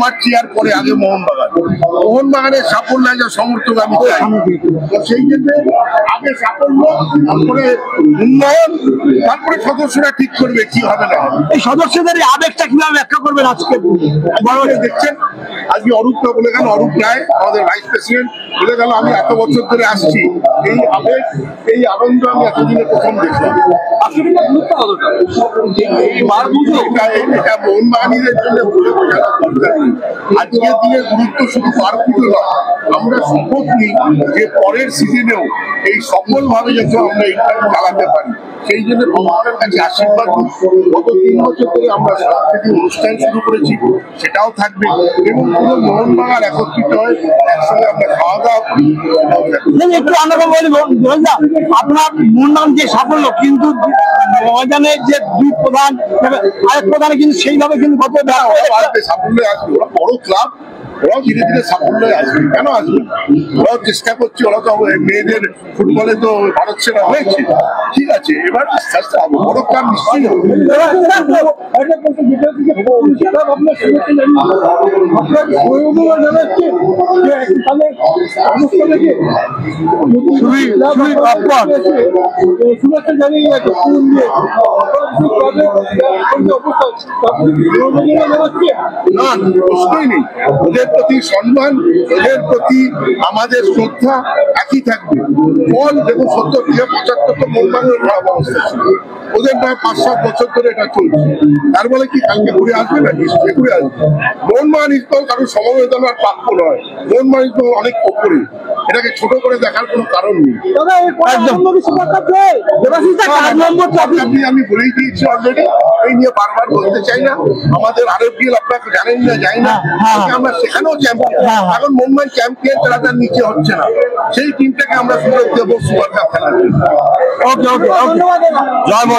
আমার চেয়ার পরে আগে মোহনবাগানের সাফল্য সমর্থক আমি চাই। সেই জন্য আগে সাফল্য, তারপরে উন্নয়ন, তারপরে সদস্যরা ঠিক করবে কি হবে না। এই সদস্যদের আবেগটা কিভাবে ব্যাখ্যা করবেন আজকে? দেখছেন আজকে অরূপটা বলে গেল, অরূপ রায় আমাদের ভাইস প্রেসিডেন্ট বলে গেল, আমি এত বছর ধরে আসছি, এই আবেগ এই আনন্দ আমি এতদিনে প্রথম দেখলাম। এটা মোহনবাগানীদের জন্য বলে বোঝানোর দরকার নেই। আজকের দিনের গুরুত্ব শুধু পার্কগুলো নয়, আমরা শপথ নিই যে পরের সিজনেও এই সফলভাবে যাতে আমরা এটা চালাতে পারি। সেই জন্য ভগবানের কাছে আশীর্বাদ। গত 3 বছর ধরে আমরা সাংস্কৃতিক অনুষ্ঠান শুরু করেছি, সেটাও থাকবে এবং পুরো মোহনবাগান একত্রিত হয়, একসঙ্গে আমরা খাওয়া দাওয়া করি। একটু আপনার মোহনবাগান যে সাফল্য, কিন্তু ময়দানের যে দুই প্রধান আরেক প্রধানে কিন্তু সেইভাবে কিন্তু সাফল্য আসবে। ওরা বড় ক্লাব, ওরাও ধীরে ধীরে সাফল্য আসবে। কেন আসবে? ওরাও চেষ্টা করছে। ওরা তো মেয়েদের ফুটবলে তো ভারত সেরা হয়েছে, ঠিক আছে, এবার আস্তে আস্তে হবে। বড় ক্লাব নিশ্চয়ই হবে। না, প্রশ্নই নেই। ওদের প্রতি সম্মান, ওদের প্রতি আমাদের শ্রদ্ধা একই থাকবে। ফল দেখুন, 70 থেকে 75 তো মোহনবাগানের খারাপ অবস্থা ছিল, ওদের প্রায় 5-7 বছর ধরে এটা চলছে। তার বলে কি কালকে ঘুরে আসবে না? নিশ্চয়ই ঘুরে আসবে। মোহনবাগান ইস্টবেঙ্গল কারণ সমবেদনার প্রাপ্য নয়, মোহনবাগান ইস্টবেঙ্গল অনেক ওপরে, এটাকে ছোট করে দেখার কোনো কারণ নেই। আমি বলেই দিয়েছি অলরেডি, এই নিয়ে বারবার বলতে চাই না। আমাদের RFDL আপনারা জানেন না, জানি না, আমরা সেখানেও চ্যাম্পিয়ন। এখন মোহনবাগান চ্যাম্পিয়ন, তারা তার নিচে হচ্ছে না, সেই টিমটাকে আমরা সুযোগ দেবো সুপার কাপ খেলার জন্য। ওকে ওকে, জয় মোহনবাগান।